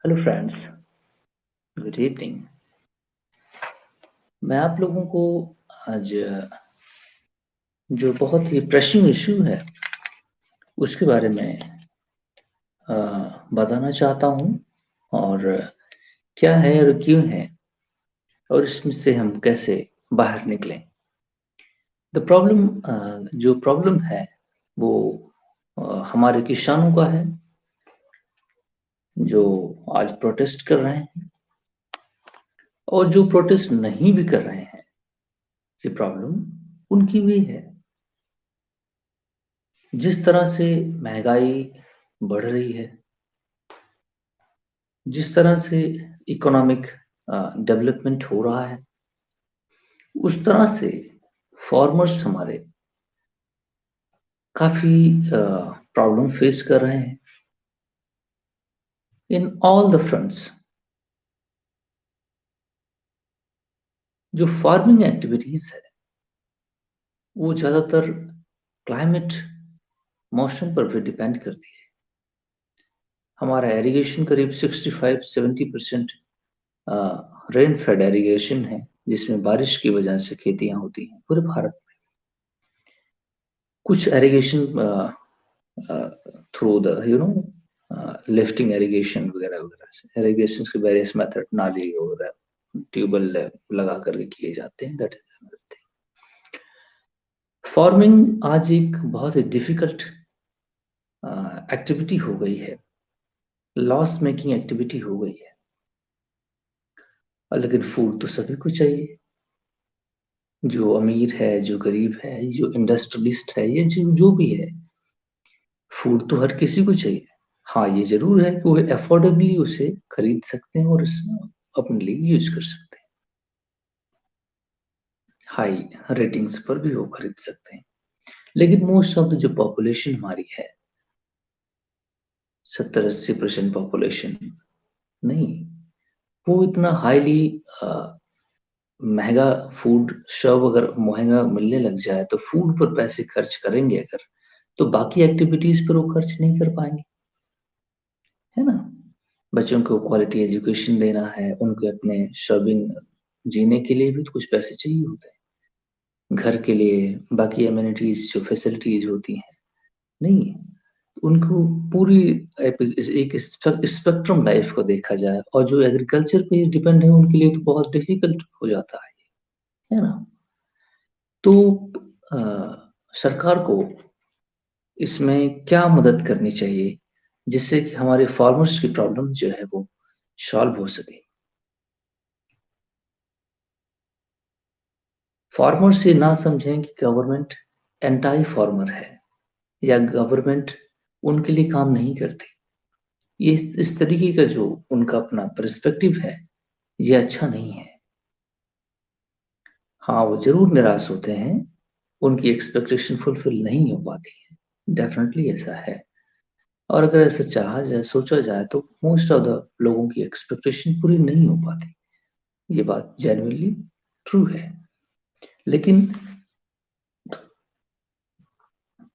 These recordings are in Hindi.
Hello friends, good evening. मैं आप लोगों को आज जो बहुत ही प्रेसिंग इशू है उसके बारे में अ, बताना चाहता हूँ और क्या है और क्यों है और इसमें से हम कैसे बाहर निकलें। द प्रॉब्लम जो प्रॉब्लम है वो हमारे किसानों का है जो आज प्रोटेस्ट कर रहे हैं और जो प्रोटेस्ट नहीं भी कर रहे हैं। ये प्रॉब्लम उनकी भी है। जिस तरह से महंगाई बढ़ रही है, जिस तरह से इकोनॉमिक डेवलपमेंट हो रहा है, उस तरह से फार्मर्स हमारे काफी प्रॉब्लम फेस कर रहे हैं इन ऑल द फ्रंट्स। जो फार्मिंग एक्टिविटीज है वो ज्यादातर क्लाइमेट, मौसम पर भी डिपेंड करती है। हमारा एरिगेशन करीब 65-70% रेन फेड एरिगेशन है, जिसमें बारिश की वजह से खेतियां होती हैं पूरे भारत में। कुछ irrigation through the lifting irrigation वगैरह वगैरह से एरिगेशन के वेरियस मेथड, नाली वगैरह ट्यूबवेल लगा करके किए जाते हैं। That is another thing. Farming आज एक बहुत ही डिफिकल्ट एक्टिविटी हो गई है, लॉस मेकिंग एक्टिविटी हो गई है। लेकिन फूड तो सभी को चाहिए, जो अमीर है, जो गरीब है, जो इंडस्ट्रियलिस्ट है, ये जो भी है, फूड तो हर किसी को चाहिए। हाँ, ये जरूर है कि वो अफोर्डेबली उसे खरीद सकते हैं और अपने लिए यूज कर सकते हैं। हाई रेटिंग्स पर भी वो खरीद सकते हैं। लेकिन मोस्ट ऑफ द जो पॉपुलेशन हमारी है, 70-80% पॉपुलेशन नहीं, वो इतना हाईली महंगा फूड सब अगर महंगा मिलने लग जाए तो फूड पर पैसे खर्च करेंगे अगर, तो बाकी एक्टिविटीज पर वो खर्च नहीं कर पाएंगे, है ना। बच्चों को क्वालिटी एजुकेशन देना है, उनको अपने सर्विंग जीने के लिए भी तो कुछ पैसे चाहिए होते हैं, घर के लिए बाकी एमिनिटीज जो फैसिलिटीज होती हैं, नहीं, उनको पूरी एक स्पेक्ट्रम लाइफ को देखा जाए और जो एग्रीकल्चर पे डिपेंड है उनके लिए तो बहुत डिफिकल्ट हो जाता है ना। तो अ, सरकार को इसमें क्या मदद करनी चाहिए जिससे कि हमारे फार्मर्स की प्रॉब्लम जो है वो सॉल्व हो सके। फार्मर्स ये ना समझें कि गवर्नमेंट एंटाई फार्मर है या गवर्नमेंट उनके लिए काम नहीं करती। ये इस तरीके का जो उनका अपना पर्सपेक्टिव है, ये अच्छा नहीं है। हाँ, वो जरूर निराश होते हैं, उनकी एक्सपेक्टेशन फुलफिल नहीं हो पाती है, डेफिनेटली ऐसा है। और अगर ऐसा चाहा जाए, सोचा जाए, तो मोस्ट ऑफ द लोगों की एक्सपेक्टेशन पूरी नहीं हो पाती। ये बात जेन्युइनली ट्रू है। लेकिन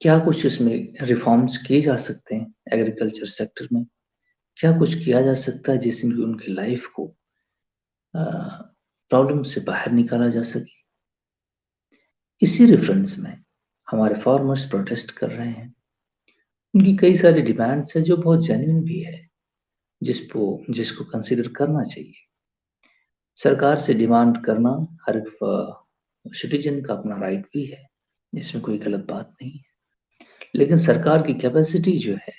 क्या कुछ इसमें रिफॉर्म्स किए जा सकते हैं एग्रीकल्चर सेक्टर में? क्या कुछ किया जा सकता है जिससे उनकी लाइफ को प्रॉब्लम से बाहर निकाला जा सके? इसी रेफरेंस में हमारे फार्मर्स प्रोटेस्ट कर रहे हैं। उनकी कई सारी डिमांड्स है जो बहुत जेन्युइन भी है, जिसको कंसिडर करना चाहिए। सरकार से डिमांड करना हर सिटीजन का अपना राइट भी है, इसमें कोई गलत बात नहीं है। लेकिन सरकार की कैपेसिटी जो है,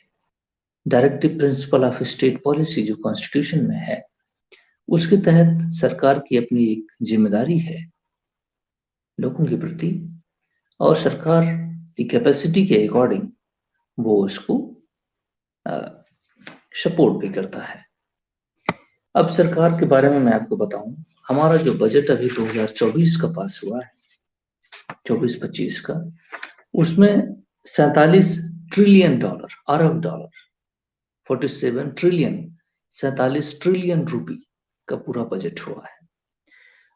directive principle of state policy जो कॉन्स्टिट्यूशन में है, उसके तहत सरकार की अपनी एक जिम्मेदारी है लोगों के प्रति, और सरकार की कैपेसिटी के अकॉर्डिंग वो उसको सपोर्ट भी करता है। अब सरकार के बारे में मैं आपको बताऊं, हमारा जो बजट अभी 2024 का पास हुआ है, 24-25 का, उसमें 47 ट्रिलियन डॉलर, अरब डॉलर, 47 ट्रिलियन, 47 ट्रिलियन रुपी का पूरा बजट हुआ है,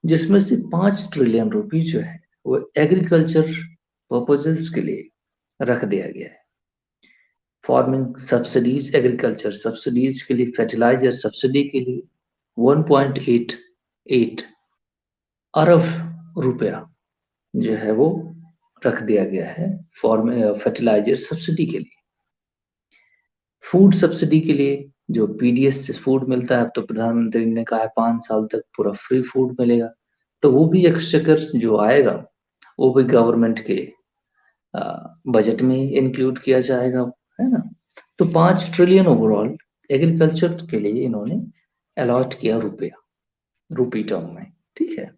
जिसमें से 5 ट्रिलियन रुपी जो है वो एग्रीकल्चर पर्पजेस के लिए रख दिया गया है। फार्मिंग सब्सिडीज, एग्रीकल्चर सब्सिडीज के लिए, फर्टिलाइजर सब्सिडी के लिए 1.88 अरब रुपया जो है वो रख दिया गया है फर्टिलाइजर सब्सिडी के लिए। फूड सब्सिडी के लिए जो पीडीएस से फूड मिलता है, अब तो प्रधानमंत्री ने कहा है 5 साल तक पूरा फ्री फूड मिलेगा, तो वो भी एक्सचेकर जो आएगा वो भी गवर्नमेंट के बजट में इंक्लूड किया जाएगा, है ना। तो 5 ट्रिलियन ओवरऑल एग्रीकल्चर के लिए इन्होंने अलॉट किया रुपया, रूपी टर्म में, ठीक है।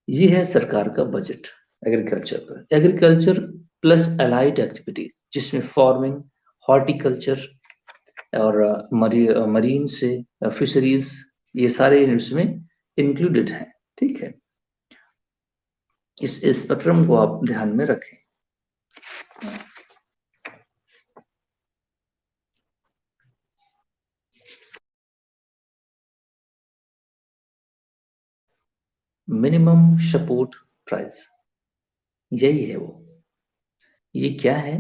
ये है सरकार का बजट एग्रीकल्चर पर। एग्रीकल्चर प्लस अलाइड एक्टिविटीज जिसमें फार्मिंग, हॉर्टिकल्चर और मरीन से फिशरीज, ये सारे इसमें इंक्लूडेड हैं, ठीक है। इस स्पेक्ट्रम को आप ध्यान में रखें। मिनिमम सपोर्ट प्राइस, यही है वो। ये क्या है?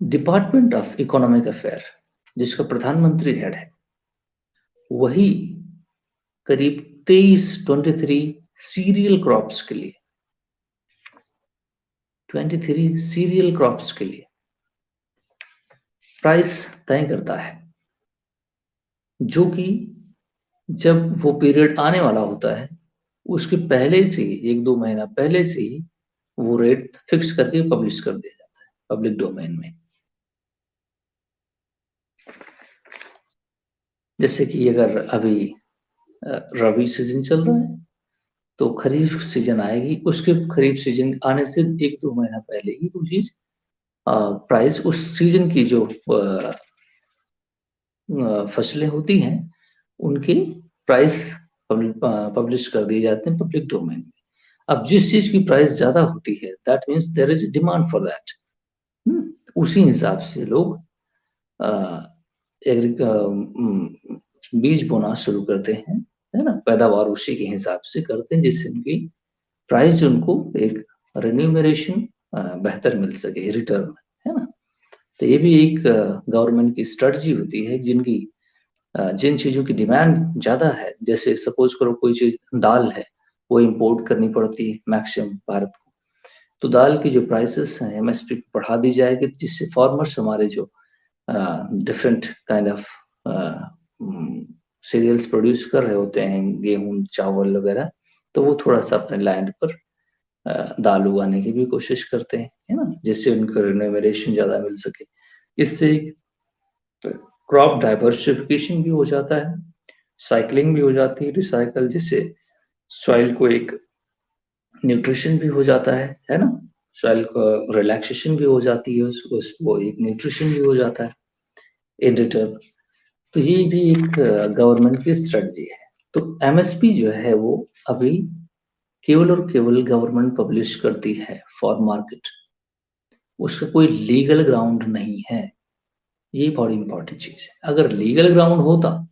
डिपार्टमेंट ऑफ इकोनॉमिक अफेयर जिसका प्रधानमंत्री हेड है, वही करीब 23 सीरियल क्रॉप्स के लिए, 23 सीरियल क्रॉप्स के लिए प्राइस तय करता है, जो कि जब वो पीरियड आने वाला होता है उसके पहले से ही 1-2 महीना पहले से ही वो रेट फिक्स करके पब्लिश कर दिया जाता है पब्लिक डोमेन में। जैसे कि अगर अभी रबी सीजन चल रहा है तो खरीफ सीजन आएगी, उसके खरीफ सीजन आने से 1-2 महीना पहले ही वो चीज प्राइस उस सीजन की जो फसलें होती हैं उनके प्राइस पब्लिश कर दिए जाते हैं पब्लिक डोमेन में। अब जिस चीज की प्राइस ज्यादा होती है that means there is demand for that, उसी हिसाब से लोग बीज बोना शुरू करते हैं, है ना। पैदावार उसी के हिसाब से करते हैं जिससे उनकी प्राइस उनको एक रेन्यूमरेशन बेहतर मिल सके रिटर्न, है ना। तो ये भी एक गवर्नमेंट की स्ट्रेटजी होती है जिनकी जिन चीजों की डिमांड ज्यादा है, जैसे सपोज करो कोई चीज दाल है वो इंपोर्ट करनी पड़ती है मैक्सिमम भारत को, तो दाल की जो प्राइसेस हैं एमएसपी बढ़ा दी जाएगी जिससे फार्मर्स हमारे जो different kind of cereals produce कर रहे होते हैं, गेहूं चावल वगैरह, तो वो थोड़ा सा अपने लैंड पर दाल उगाने की भी कोशिश करते हैं, है ना, जिससे उनको रिन्यूमरेशन ज्यादा मिल सके। इससे क्रॉप डाइवर्सिफिकेशन भी हो जाता है, साइक्लिंग भी हो जाती है, रिसाइकल, जिससे सॉइल को एक न्यूट्रिशन भी हो जाता है ना, सॉइल को रिलैक्सेशन भी हो जाती है, वो एक न्यूट्रिशन भी हो जाता है इन रिटर्न। तो ये भी एक गवर्नमेंट की स्ट्रेटजी है। तो एमएसपी जो है वो अभी केवल और केवल गवर्नमेंट पब्लिश करती है फॉर मार्केट, उसका कोई लीगल ग्राउंड नहीं है। ये बड़ी इंपॉर्टेंट चीज है। अगर लीगल ग्राउंड होता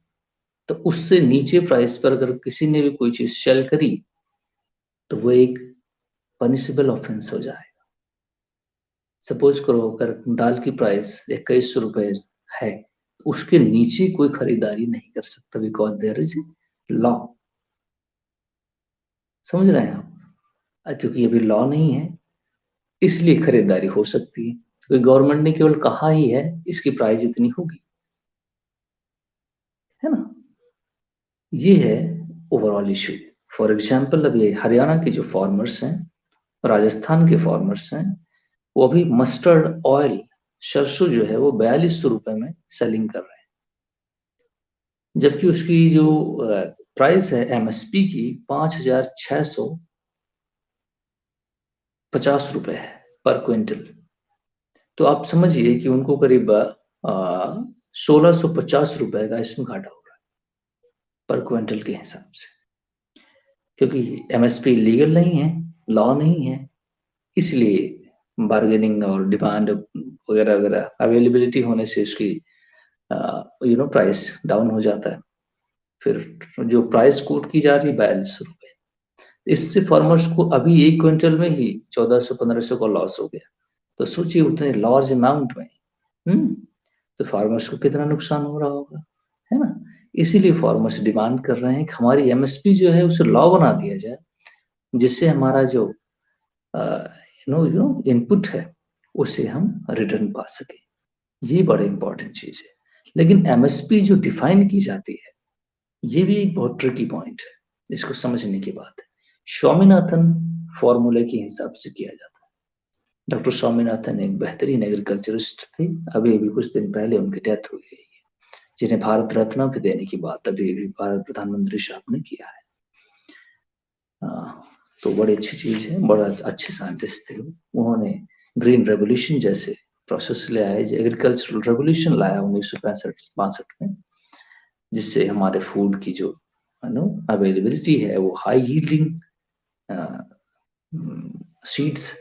तो उससे नीचे प्राइस पर अगर किसी ने भी कोई चीज सेल करी तो वो एक पनिशेबल ऑफेंस हो जाएगा। सपोज करो अगर दाल की प्राइस 2100 रुपए है तो उसके नीचे कोई खरीदारी नहीं कर सकता, बिकॉज देयर इज लॉ। समझ रहे हैं आप? क्योंकि अभी लॉ नहीं है इसलिए खरीदारी हो सकती है, क्योंकि गवर्नमेंट ने केवल कहा ही है इसकी प्राइस इतनी होगी, है ना। ये है ओवरऑल इशू। फॉर एग्जाम्पल अभी हरियाणा के जो फार्मर्स हैं, राजस्थान के फार्मर्स हैं, वो अभी मस्टर्ड ऑयल, सरसों जो है वो 4200 रुपए में सेलिंग कर रहे हैं, जबकि उसकी जो प्राइस है एमएसपी की 5650 रुपए है पर क्विंटल। तो आप समझिए कि उनको करीब 1650 रुपए का इसमें घाटा हो रहा है पर क्विंटल के हिसाब से, क्योंकि एमएसपी लीगल नहीं है, लॉ नहीं है, इसलिए बार्गेनिंग और डिमांड वगैरह वगैरह अवेलेबिलिटी होने से उसकी प्राइस डाउन हो जाता है। फिर जो प्राइस कोट की जा रही है 4200 रुपए, इससे फार्मर्स को अभी 1 क्विंटल में ही 1400-1500 का लॉस हो गया। तो सोचिए उतने लार्ज अमाउंट में, तो फार्मर्स को कितना नुकसान हो रहा होगा, है ना। इसीलिए फार्मर्स डिमांड कर रहे हैं कि हमारी एमएसपी जो है उसे लॉ बना दिया जाए, जिससे हमारा जो इनपुट है उसे हम रिटर्न पा सके। ये बड़ा इंपॉर्टेंट चीज है। लेकिन एमएसपी जो डिफाइन की जाती है, ये भी एक बहुत ट्रिकी पॉइंट है, इसको समझने की बात है। स्वामीनाथन फॉर्मूले के हिसाब से किया जाता है। डॉक्टर स्वामीनाथन एक बेहतरीन एग्रीकल्चरिस्ट थे, अभी अभी कुछ दिन पहले उनकी डेथ हो गई है, जिन्हें भारत रत्न भी देने की बात अभी अभी भारत प्रधानमंत्री साहब ने किया है। तो बड़ी अच्छी चीज है, बड़ा अच्छे साइंटिस्ट थे। उन्होंने ग्रीन रेवोल्यूशन जैसे प्रोसेस ले आए, एग्रीकल्चरल रेवोल्यूशन लाया 1965 में, जिससे हमारे फूड की जो अवेलेबिलिटी है वो high yielding seeds,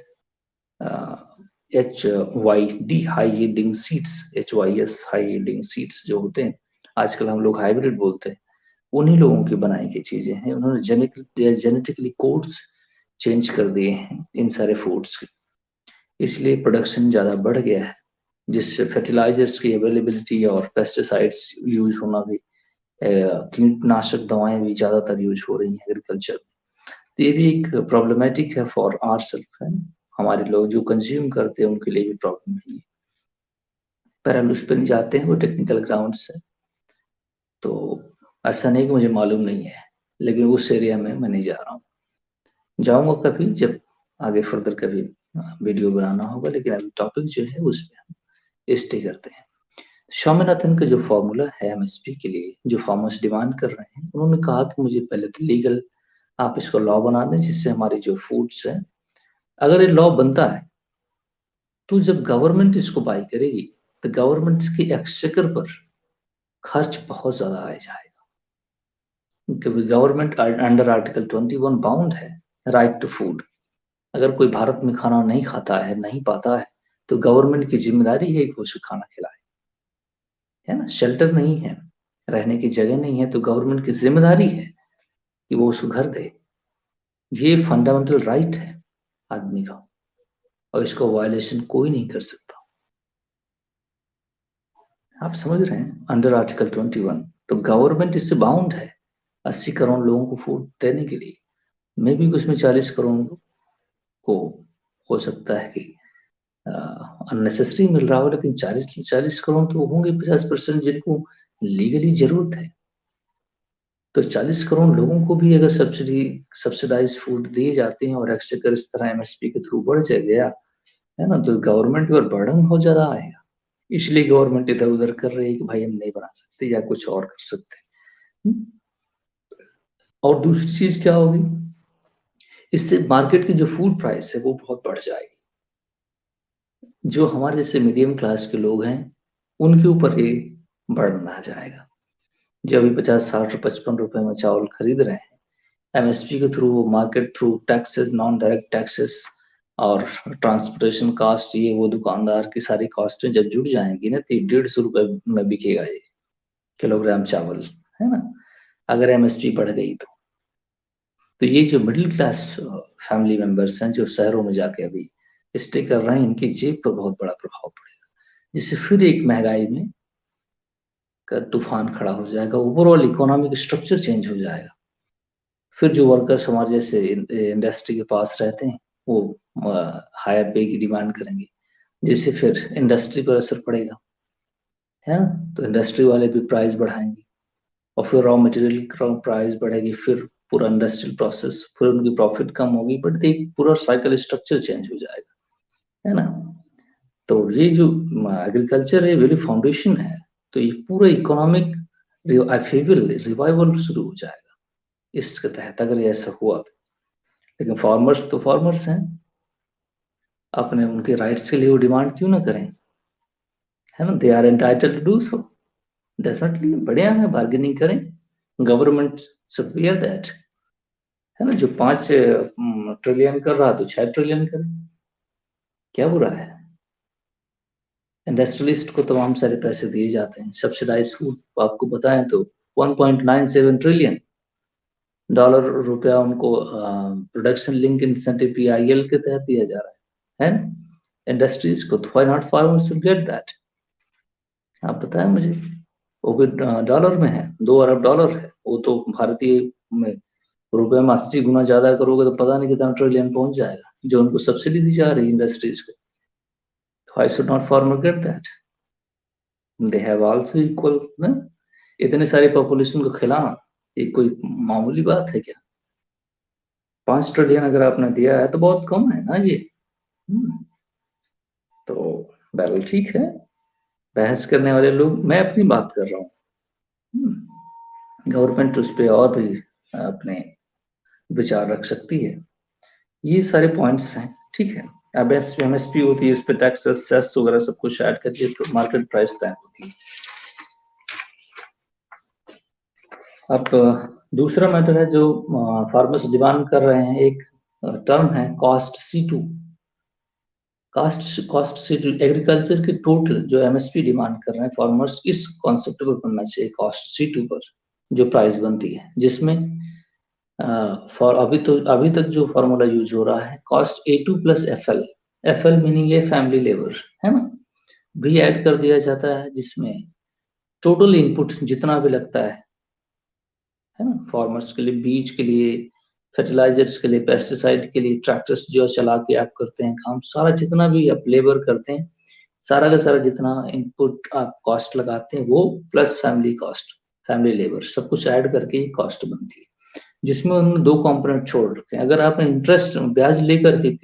HYD high yielding seeds, HYS high yielding seeds जो होते हैं, आजकल हम लोग हाइब्रिड बोलते हैं, उन्हीं लोगों की बनाई गई चीजें हैं। उन्होंने जेनेटिकली कोड्स चेंज कर दिए हैं इन सारे फूड्स के, इसलिए प्रोडक्शन ज्यादा बढ़ गया है, जिससे फर्टिलाइजर्स की अवेलेबिलिटी और पेस्टिसाइड्स यूज होना भी, कीटनाशक दवाएं भी ज्यादातर यूज हो रही हैं एग्रीकल्चर में। तो ये भी एक प्रॉब्लमेटिक है फॉर आवर सेल्फ, है। हमारे लोग जो कंज्यूम करते हैं उनके लिए भी प्रॉब्लम है। पर हम उस पर नहीं जाते हैं, वो टेक्निकल ग्राउंड से, तो ऐसा नहीं कि मुझे मालूम नहीं है, लेकिन उस एरिया में मैं नहीं जा रहा हूँ। जाऊंगा कभी जब आगे फर्दर कभी वीडियो बनाना होगा, लेकिन अभी टॉपिक जो है उस पर हम स्टे करते हैं। स्वामीनाथन का जो फॉर्मूला है एमएसपी के लिए, जो फार्मर्स डिमांड कर रहे हैं, उन्होंने कहा कि मुझे पहले तो लीगल आप इसको लॉ बना दें, जिससे हमारी जो फूड्स है, अगर ये लॉ बनता है तो जब गवर्नमेंट इसको बाई करेगी तो गवर्नमेंट के एक्सचेकर पर खर्च बहुत ज्यादा आ जाएगा, क्योंकि गवर्नमेंट अंडर आर्टिकल 21 बाउंड है राइट टू फूड। अगर कोई भारत में खाना नहीं खाता है, नहीं पाता है, तो गवर्नमेंट की जिम्मेदारी है कि वो उसे खाना खिलाए, है ना। शेल्टर नहीं है, रहने की जगह नहीं है, तो गवर्नमेंट की जिम्मेदारी है कि वो उसको घर दे। ये फंडामेंटल राइट है आदमी का, और इसको वायलेशन कोई नहीं कर सकता। आप समझ रहे हैं, अंडर आर्टिकल 21 तो गवर्नमेंट इससे बाउंड है 80 करोड़ लोगों को फूड देने के लिए। मे भी उसमें 40 करोड़ को हो सकता है कि अननेसेसरी मिल रहा हो, लेकिन 40 करोड़ तो होंगे, 50% जिनको लीगली जरूरत है। तो 40 करोड़ लोगों को भी अगर सब्सिडाइज फूड दिए जाते हैं और एक्सचेकर इस तरह एमएसपी के थ्रू बढ़ गया, है ना, तो गवर्नमेंट पर बर्डन बहुत ज्यादा आएगा। इसलिए गवर्नमेंट इधर उधर कर रही है कि भाई हम नहीं बना सकते या कुछ और कर सकते हैं। और दूसरी चीज क्या होगी, इससे मार्केट की जो फूड प्राइस है वो बहुत बढ़ जाएगी। जो हमारे जैसे मीडियम क्लास के लोग हैं उनके ऊपर ये बर्डन आ जाएगा। जो अभी 50, 60, 55 रुपए में चावल खरीद रहे हैं, एमएसपी के through, market through, taxes, non direct taxes और ट्रांसपोर्टेशन कॉस्ट, ये वो दुकानदार की सारी कॉस्टें जब जुड़ जाएंगी ना, तो 150 रुपए में बिकेगा ये किलोग्राम चावल, है ना, अगर एमएसपी बढ़ गई तो ये जो मिडिल क्लास फैमिली मेंबर्स हैं जो शहरों में जाके अभी स्टे कर रहे हैं, इनकी जेब पर बहुत बड़ा प्रभाव पड़ेगा, जिससे फिर एक महंगाई में का तूफान खड़ा हो जाएगा, ओवरऑल इकोनॉमिक स्ट्रक्चर चेंज हो जाएगा। फिर जो वर्कर्स हमारे जैसे इंडस्ट्री के पास रहते हैं वो हायर पे की डिमांड करेंगे, जिससे फिर इंडस्ट्री पर असर पड़ेगा, है ना। तो इंडस्ट्री वाले भी प्राइस बढ़ाएंगे और फिर रॉ मटेरियल की प्राइस बढ़ेगी, फिर पूरा इंडस्ट्रियल प्रोसेस, फिर उनकी प्रॉफिट कम होगी, बट एक पूरा साइकिल स्ट्रक्चर चेंज हो जाएगा, है ना। तो ये जो एग्रीकल्चर है वेरी फाउंडेशन है, तो ये पूरा इकोनॉमिक रिवाइवल शुरू हो जाएगा इसके तहत, अगर ये ऐसा हुआ तो। लेकिन फार्मर्स तो फार्मर्स हैं, अपने उनके राइट्स के लिए वो डिमांड क्यों ना करें, है ना। They are entitled to do so, definitely बढ़िया है, बार्गेनिंग करें, गवर्नमेंट शुड बियर दैट, है ना। जो 5 ट्रिलियन कर रहा तो 6 ट्रिलियन करे, क्या बुरा है। इंडस्ट्रियलिस्ट को तमाम सारे पैसे दिए जाते हैं, सब्सिडाइज फूड आपको बताएं तो 1.97 ट्रिलियन डॉलर रुपया उनको प्रोडक्शन लिंक इंसेंटिव PIL के तहत दिया जा रहा है ना? इंडस्ट्रीज को, तो why not farmers will get that? आप बताएं मुझे। वो भी डॉलर में है, $2 अरब है वो, तो भारतीय में रुपए में 80 गुना ज्यादा करोगे तो पता नहीं कितना ट्रिलियन पहुंच जाएगा, जो उनको सब्सिडी दी जा रही है इंडस्ट्रीज को। Why should not farmer get that? They have also equal ना। इतने सारी पॉपुलेशन को खिलाना ये कोई मामूली बात है क्या? 5 ट्रिलियन अगर आपने दिया है तो बहुत कम है ना ये। हम्म, तो बैरल ठीक है, बहस करने वाले लोग, मैं अपनी बात कर रहा हूँ। गवर्नमेंट उस पर और भी अपने विचार रख सकती है। ये सारे पॉइंट्स हैं, ठीक है। अब एमएसपी होती है, उस पर टैक्स सेस वगैरह सब कुछ ऐड करके तो मार्केट प्राइस तय होती है। अब दूसरा मैटर है जो फार्मर्स डिमांड कर रहे हैं, एक टर्म है cost C2। Cost C2 agriculture के टोटल जो एमएसपी डिमांड कर रहे हैं फार्मर्स, इस कॉन्सेप्ट पर बनना चाहिए कॉस्ट C2 पर जो प्राइस बनती है, जिसमें फॉर अभी तक जो फॉर्मूला यूज हो रहा है cost A2 plus FL meaning ये फैमिली लेबर है ना, भी ऐड कर दिया जाता है, जिसमें टोटल इनपुट जितना भी लगता है ना, फार्मर्स के लिए, बीज के लिए, फर्टिलाइजर्स के लिए, पेस्टिसाइड के लिए, ट्रैक्टर्स जो चला के आप करते हैं काम, सारा जितना भी आप लेबर करते हैं, सारा का सारा जितना इनपुट आप कॉस्ट लगाते हैं वो plus family cost, family labour, सब कुछ ऐड करके ये कॉस्ट बनती है, जिसमें उन्होंने दो कंपोनेंट छोड़ रखे हैं। अगर आपने इंटरेस्ट ब्याज लेकर के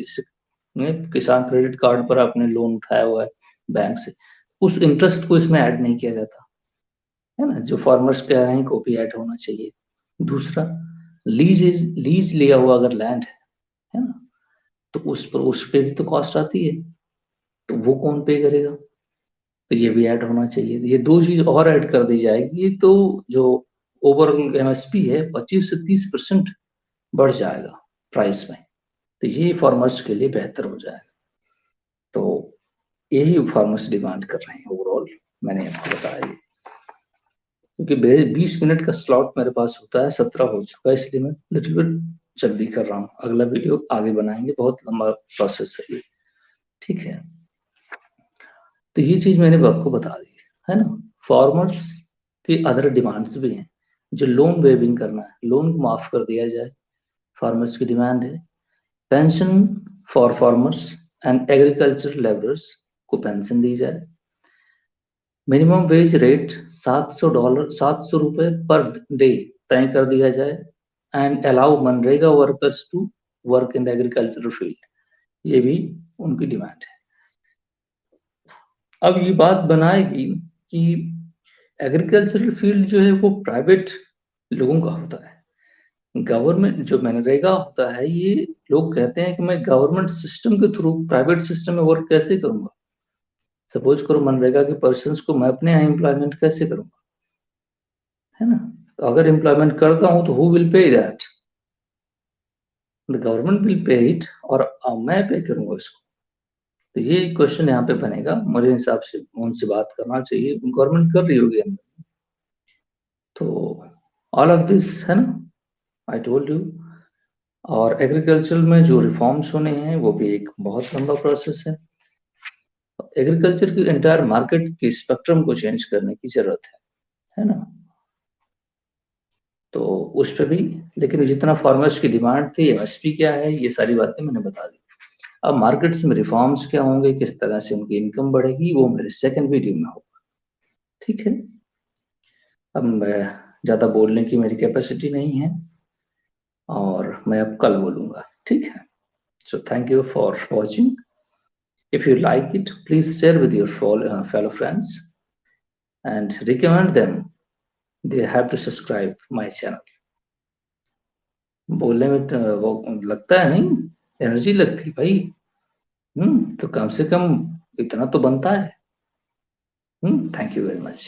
किसान क्रेडिट कार्ड पर आपने लोन उठाया हुआ है बैंक से, उस इंटरेस्ट को इसमें ऐड नहीं किया जाता है ना, जो फार्मर्स कह रहे हैं को भी ऐड होना चाहिए। दूसरा, लीज लिया हुआ अगर लैंड है ना, तो उस पे भी तो कॉस्ट आती है, तो वो कौन पे करेगा? तो ये भी ऐड होना चाहिए। ये दो चीज और ऐड कर दी जाएगी तो जो ओवरऑल एमएसपी है 25 से 30% बढ़ जाएगा प्राइस में, तो ये फार्मर्स के लिए बेहतर हो जाएगा। तो यही फार्मर्स डिमांड कर रहे हैं ओवरऑल, मैंने आपको बताया ये। क्योंकि 20 मिनट का स्लॉट मेरे पास होता है, 17 हो चुका है, इसलिए मैं लिटिल बिट जल्दी कर रहा हूँ। अगला वीडियो आगे बनाएंगे, बहुत लंबा प्रोसेस है ये, ठीक है। तो ये चीज मैंने आपको बता दी है ना। फार्मर्स की अदर डिमांड्स भी हैं, जो लोन वेविंग करना है, लोन को माफ कर दिया जाए, फार्मर्स की डिमांड है। Pension for farmers and agriculture labourers को पेंशन दी जाए। Minimum wage rate $700, ₹700 per day तय कर दिया जाए, and allow MNREGA workers to work in the agricultural field, ये भी उनकी डिमांड है। अब ये बात बनाएगी कि एग्रीकल्चरल फील्ड जो है वो प्राइवेट लोगों का होता है, गवर्नमेंट जो मनरेगा होता है, ये लोग कहते हैं कि मैं गवर्नमेंट सिस्टम के थ्रू प्राइवेट सिस्टम में वर्क कैसे करूंगा? सपोज करो मनरेगा के पर्सन को मैं अपने यहाँ एम्प्लॉयमेंट कैसे करूंगा, है ना? तो अगर एम्प्लॉयमेंट करता हूं तो who will pay that? The government will pay it, और मैं पे करूंगा इसको? तो ये क्वेश्चन यहाँ पे बनेगा, मेरे हिसाब से उनसे बात करना चाहिए, गवर्नमेंट कर रही होगी अंदर। तो ऑल ऑफ दिस है ना, आई टोल्ड यू। और एग्रीकल्चर में जो रिफॉर्म्स होने हैं वो भी एक बहुत लंबा प्रोसेस है। एग्रीकल्चर की एंटायर मार्केट की स्पेक्ट्रम को चेंज करने की जरूरत है ना। तो उस पर भी, लेकिन जितना फार्मर्स की डिमांड थी, एमएसपी क्या है, ये सारी बातें मैंने बता दी। अब मार्केट्स में रिफॉर्म्स क्या होंगे, किस तरह से उनकी इनकम बढ़ेगी, वो मेरे सेकंड वीडियो में होगा, ठीक है। अब मैं ज्यादा बोलने की मेरी कैपेसिटी नहीं है, और मैं अब कल बोलूंगा, ठीक है। So thank you for watching. If you like it, please share with your fellow friends and recommend them. They have to subscribe my channel. बोलने में तो वो लगता है नहीं, एनर्जी लगती है भाई। तो कम से कम इतना तो बनता है। Thank you very much.